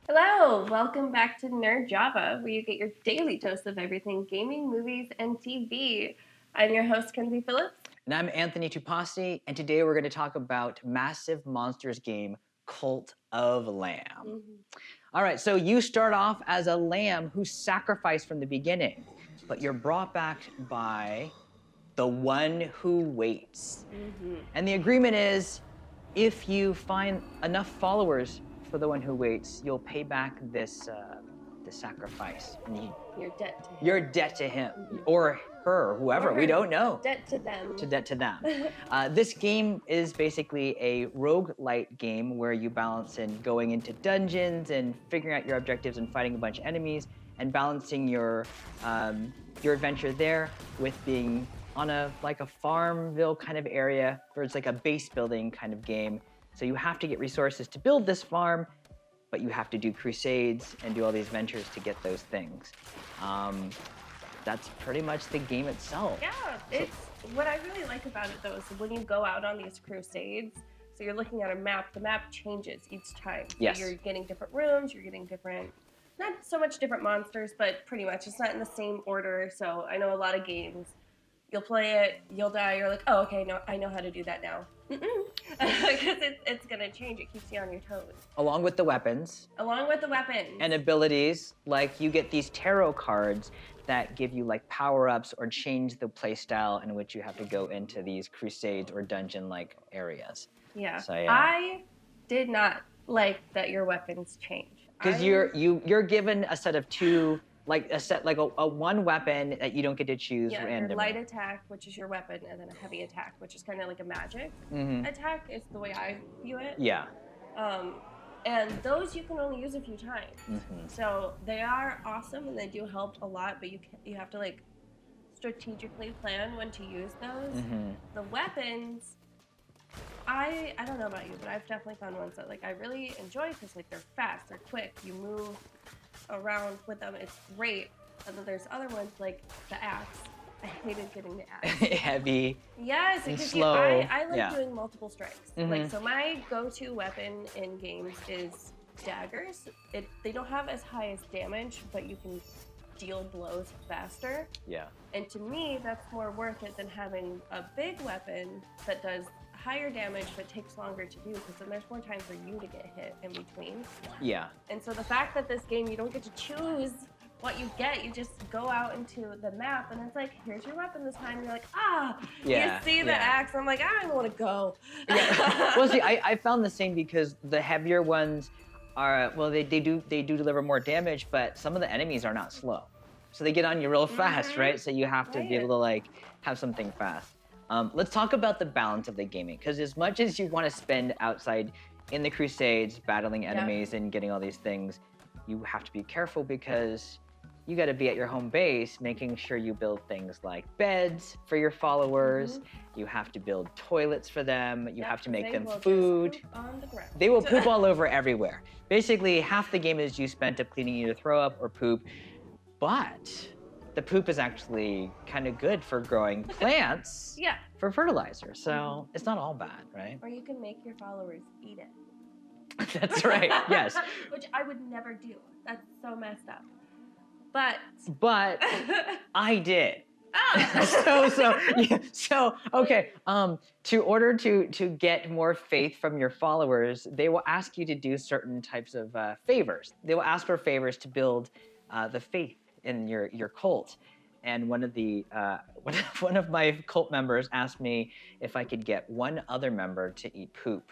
Hello, welcome back to Nerd Java, where you get your daily dose of everything gaming, movies, and TV. I'm your host, Kenzie Phillips. And I'm Anthony Tupasti, and today we're going to talk about Massive Monsters game, Cult of Lamb. Mm-hmm. All right, so you start off as a lamb who's sacrificed from the beginning, but you're brought back by the one who waits. Mm-hmm. And the agreement is, if you find enough followers for the one who waits, you'll pay back this sacrifice. And Your debt to him. your debt to him, Mhm. or her, whoever, Or we don't know. Debt to them. Debt to them. This game is basically a roguelite game where you balance in going into dungeons and figuring out your objectives and fighting a bunch of enemies and balancing your adventure there with being on a Farmville kind of area where it's like a base building kind of game. So you have to get resources to build this farm, but you have to do crusades and do all these ventures to get those things. That's pretty much the game itself. Yeah, it's what I really like about it though is when you go out on these crusades, so you're looking at a map, the map changes each time. So Yes. You're getting different rooms, you're getting different, not so much different monsters, but pretty much it's not in the same order. So I know a lot of games, you'll play it, you'll die, you're like, oh, okay, no, I know how to do that now. Because it's gonna change, it keeps you on your toes. Along with the weapons Along with the weapons. and abilities, like you get these tarot cards that give you like power-ups or change the play style in which you have to go into these crusades or dungeon-like areas. Yeah. So, yeah. I did not like that your weapons change. Because you're given a set of two, like a one weapon that you don't get to choose your randomly. light attack, which is your weapon, and then a heavy attack, which is kind of like a magic attack, is the way I view it. Yeah. And those you can only use a few times. Mm-hmm. So they are awesome and they do help a lot, but you have to like strategically plan when to use those. Mm-hmm. The weapons, I don't know about you, but I've definitely found ones that like I really enjoy because like they're fast, they're quick, you move around with them, it's great. And then there's other ones like the axe. I hated getting the axe. Heavy. Yes, And because slow. I like Yeah. doing multiple strikes. Mhm. Like so, my go-to weapon in games is daggers. They don't have as high as damage, but you can deal blows faster. Yeah. And to me, that's more worth it than having a big weapon that does higher damage but takes longer to do, because then there's more time for you to get hit in between. Yeah. And so the fact that this game you don't get to choose what you get, you just go out into the map and it's like, here's your weapon this time. You're like, Yeah, you see the yeah. axe. I'm like, I don't want to go. Yeah. Well, see, I found the same because the heavier ones are, well, they do deliver more damage, but some of the enemies are not slow. So they get on you real fast, Mhm. right? So you have to be Right. able to like have something fast. Let's talk about the balance of the gaming, because as much as you want to spend outside in the crusades, battling Yeah. enemies and getting all these things, you have to be careful because you got to be at your home base, making sure you build things like beds for your followers. You have to build toilets for them. You Yep, have to make they them will just food. poop on the ground. They will poop all over everywhere. Basically, half the game is you spent up cleaning either throw up or poop, but the poop is actually kind of good for growing plants Yeah. for fertilizer. So it's not all bad, right? Or you can make your followers eat it. That's right, yes. Which I would never do. That's so messed up. But But I did. So okay. To order to get more faith from your followers, they will ask you to do certain types of favors. They will ask for favors to build the faith in your cult. And one of my cult members asked me if I could get one other member to eat poop,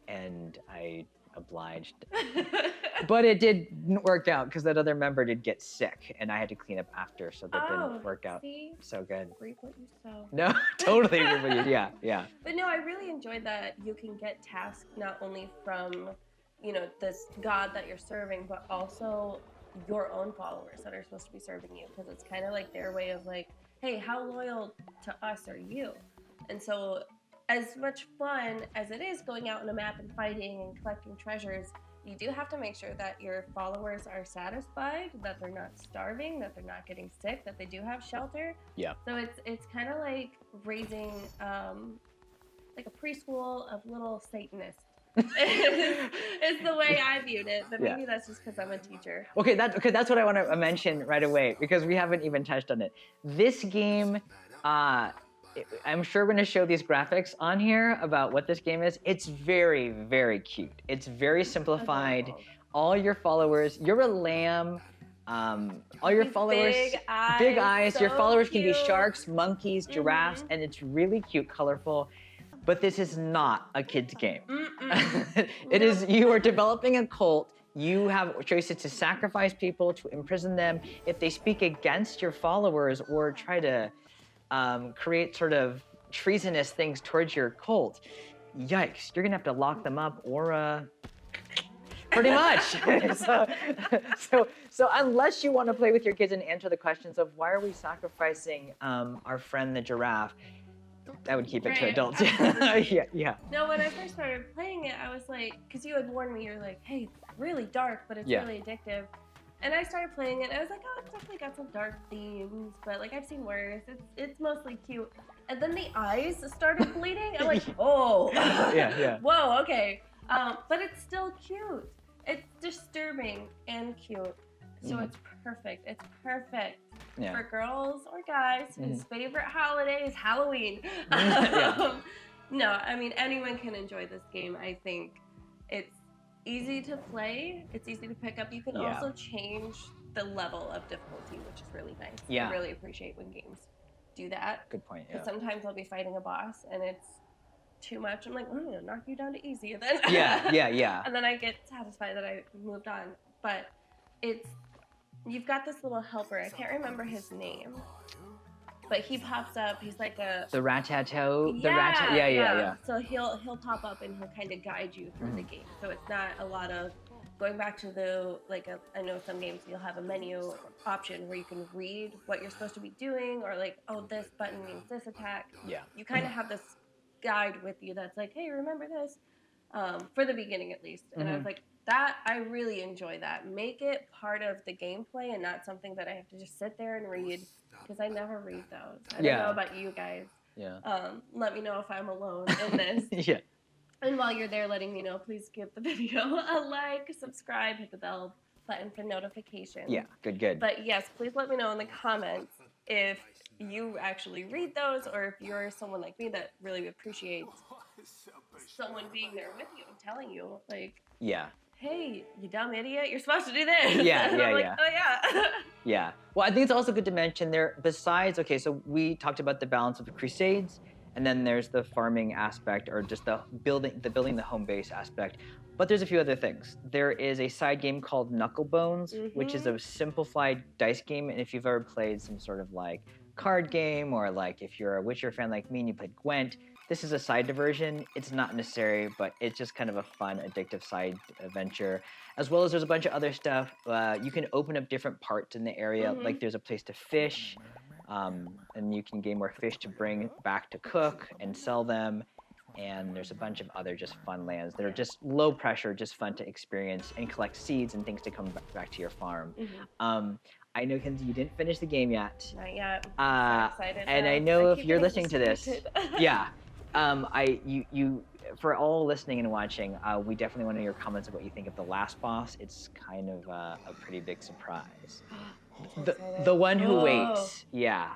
and I obliged. But it didn't work out because that other member did get sick, and I had to clean up after, so that didn't work out See? so good. Reap what you sow. No, totally. Yeah. But no, I really enjoyed that you can get tasks not only from, this god that you're serving, but also your own followers that are supposed to be serving you, because it's kind of like their way of like, hey, how loyal to us are you? And so as much fun as it is going out on a map and fighting and collecting treasures, you do have to make sure that your followers are satisfied, that they're not starving, that they're not getting sick, that they do have shelter. Yeah. So it's kind of like raising like a preschool of little Satanists. It's the way I viewed it, but maybe that's just because I'm a teacher. Okay, that's what I want to mention right away because we haven't even touched on it. This game, I'm sure we're going to show these graphics on here about what this game is. It's very, very cute. It's very simplified. Adorable. All your followers, you're a lamb. All your These followers, big eyes. so Your followers can be cute. sharks, monkeys, giraffes, Mhm. and it's really cute, colorful. But this is not a kid's game. It is, you are developing a cult. You have choices to sacrifice people, to imprison them. If they speak against your followers or try to create sort of treasonous things towards your cult, yikes, you're gonna have to lock them up or pretty much. so unless you want to play with your kids and answer the questions of why are we sacrificing our friend the giraffe, I would keep it to Right. adults. yeah. No, when I first started playing it, I was like, because you had warned me, you're like, hey, it's really dark, but it's Yeah. really addictive. And I started playing it, and I was like, oh, it's definitely got some dark themes, but like I've seen worse. It's mostly cute. And then the eyes started bleeding. I'm like, oh, Yeah. whoa, okay. But it's still cute. It's disturbing and cute. So Mhm. it's perfect. It's perfect Yeah. for girls or guys whose favorite holiday is Halloween. Yeah. No, I mean, anyone can enjoy this game. I think it's easy to play. It's easy to pick up. You can Yeah. also change the level of difficulty, which is really nice. Yeah. I really appreciate when games do that. Good point. Yeah. Because sometimes I'll be fighting a boss and it's too much. I'm like, I'm gonna knock you down to easy, and then Yeah. and then I get satisfied that I moved on. But you've got this little helper. I can't remember his name, but he pops up. He's like a The Rat-a-toe. Yeah. So he'll pop up and he'll kind of guide you through the game. So it's not a lot of going back to I know some games you'll have a menu option where you can read what you're supposed to be doing, or like, oh, this button means this attack. Yeah. You kind of have this guide with you that's like, hey, remember this, for the beginning at least. And I was like, that, I really enjoy that. Make it part of the gameplay and not something that I have to just sit there and read, because I never read those. I don't know about you guys. Yeah. Let me know if I'm alone in this. Yeah. And while you're there letting me know, please give the video a like, subscribe, hit the bell button for notifications. Yeah. Good. But yes, please let me know in the comments if you actually read those, or if you're someone like me that really appreciates someone being there with you and telling you, like, Yeah. hey, you dumb idiot, you're supposed to do this. Yeah, And yeah, I'm like, yeah. oh yeah. Yeah. Well, I think it's also good to mention there, besides, okay, so we talked about the balance of the Crusades, and then there's the farming aspect, or just the building the home base aspect. But there's a few other things. There is a side game called Knucklebones, which is a simplified dice game. And if you've ever played some sort of like card game, or like if you're a Witcher fan like me and you played Gwent, this is a side diversion. It's not necessary, but it's just kind of a fun, addictive side adventure. As well as there's a bunch of other stuff. You can open up different parts in the area. Like there's a place to fish, and you can gain more fish to bring back to cook and sell them. And there's a bunch of other just fun lands that are just low pressure, just fun to experience and collect seeds and things to come back to your farm. I know, Kenzie, you didn't finish the game yet. Not yet. So excited. And though. I know if keep you're getting listening to this, distracted. yeah. You for all listening and watching, we definitely want to hear your comments of what you think of the last boss. It's kind of a pretty big surprise. The one who Whoa. waits. Yeah.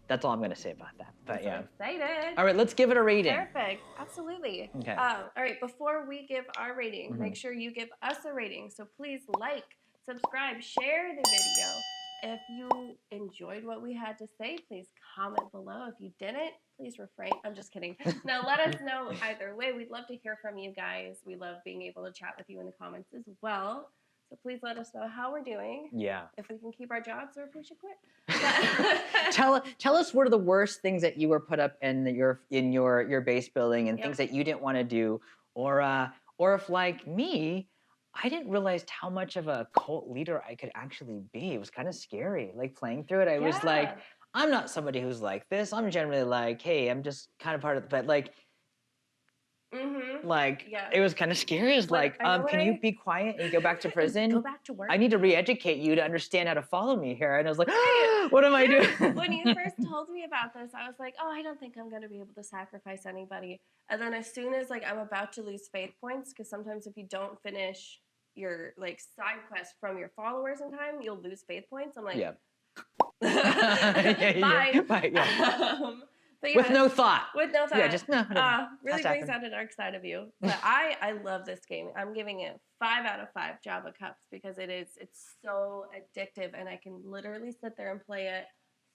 That's all I'm gonna say about that. But I'm yeah. so excited. All right, let's give it a rating. Perfect. Absolutely. Okay. All right. Before we give our rating, make sure you give us a rating. So please like, subscribe, share the video. If you enjoyed what we had to say, please comment below. If you didn't, please refrain. I'm just kidding. Now let us know either way. We'd love to hear from you guys. We love being able to chat with you in the comments as well. So please let us know how we're doing. Yeah. If we can keep our jobs or if we should quit. Tell us what are the worst things that you were put up in your base building and Yep. things that you didn't want to do, or if like me, I didn't realize how much of a cult leader I could actually be. It was kind of scary. Like playing through it, I was like, Yeah. I'm not somebody who's like this. I'm generally like, hey, I'm just kind of part of the, but like Mm-hmm. Like, Yeah. it was kind of scary. It's But like, I know can when you I- be quiet and go back to prison? Go back to work. I need to re-educate you to understand how to follow me here. And I was like, Right. what am I Yeah. doing? When you first told me about this, I was like, oh, I don't think I'm going to be able to sacrifice anybody. And then as soon as like I'm about to lose faith points, because sometimes if you don't finish your like side quest from your followers in time, you'll lose faith points. I'm like, Yeah. fine. Bye, yeah. But With no thought. with no thought. Yeah, just no. Really Hashtag brings out a dark side of you. But I love this game. I'm giving it 5 out of 5 Java Cups because it's so addictive, and I can literally sit there and play it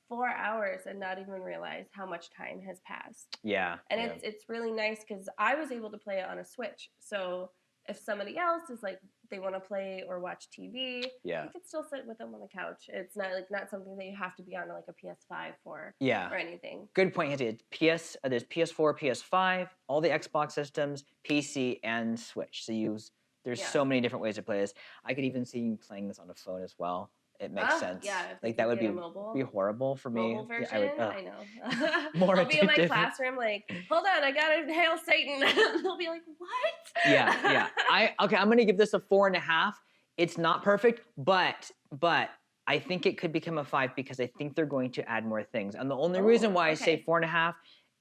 4 hours and not even realize how much time has passed. Yeah. And yeah. it's really nice because I was able to play it on a Switch. So if somebody else is like they want to play or watch TV, Yeah. you can still sit with them on the couch. It's not something that you have to be on like a PS5 for Yeah. or anything. Good point, Hansi. There's PS4, PS5, all the Xbox systems, PC, and Switch. So there's Yeah. so many different ways to play this. I could even see you playing this on a phone as well. It makes sense. Yeah, if they Like that could would get be a mobile horrible for me. mobile version. Yeah, I know. More I'll be in my addictive. classroom like, hold on, I gotta hail Satan. They'll be like, what? yeah. Okay, I'm gonna give this a 4.5. It's not perfect, but I think it could become a 5 because I think they're going to add more things. And the only reason why I say okay. 4.5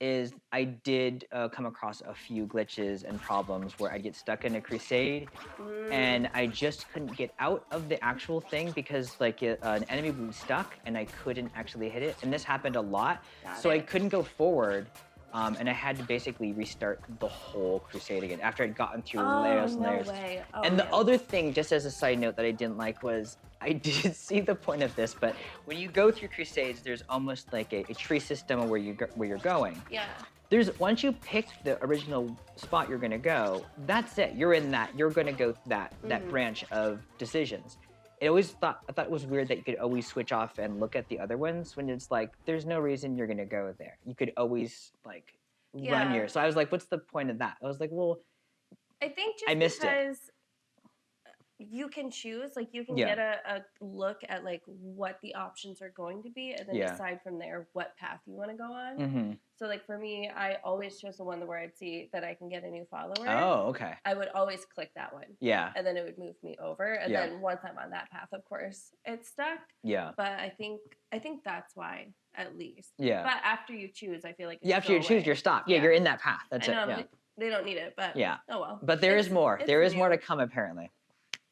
is I did come across a few glitches and problems where I'd get stuck in a crusade and I just couldn't get out of the actual thing because like an enemy would be stuck and I couldn't actually hit it. And this happened a lot. Got So I it. couldn't go forward. And I had to basically restart the whole crusade again after I'd gotten through layers and no layers. way. Oh, And the man. other thing, just as a side note that I didn't like was, I did see the point of this, but when you go through crusades, there's almost like a tree system of where you're going. Yeah. Once you pick the original spot you're gonna go, that's it. You're in that. You're gonna go that branch of decisions. I thought it was weird that you could always switch off and look at the other ones when it's like there's no reason you're gonna go there. You could always like run Yeah. here. So I was like, what's the point of that? I was like, well, I think just I missed it. because you can choose, like you can Yeah. get a look at like what the options are going to be and then Yeah. decide from there what path you want to go on. mm-hmm. So like for me, I always chose the one where I'd see that I can get a new follower. Oh, okay. I would always click that one. Yeah. And then it would move me over. And Yeah. then once I'm on that path, of course, it's stuck. Yeah. But I think that's why, at least. Yeah. But after you choose, I feel like it's Yeah, after you go choose, away. you're stopped. Yeah, Yeah. you're in that path. That's I it. know Yeah. they don't need it, but Yeah. oh well. But there is more. It's There is more new. to come, apparently.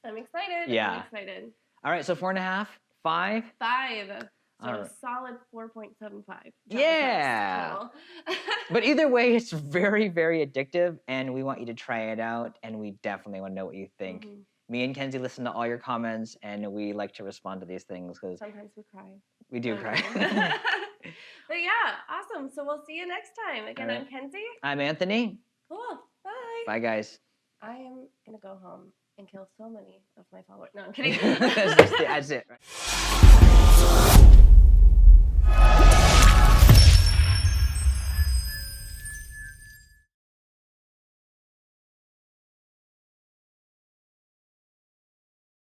I'm excited. Yeah. I'm excited. All right, so 4.5, 5. 5. So All a right. solid 4.75. Yeah. But either way, it's very, very addictive, and we want you to try it out, and we definitely want to know what you think. Mhm. Me and Kenzie listen to all your comments, and we like to respond to these things because Sometimes we cry. we do cry. But yeah, awesome. So we'll see you next time. Again, All right. I'm Kenzie. I'm Anthony. Cool. Bye. Bye, guys. I am going to go home and kill so many of my followers. No, I'm kidding. That's it.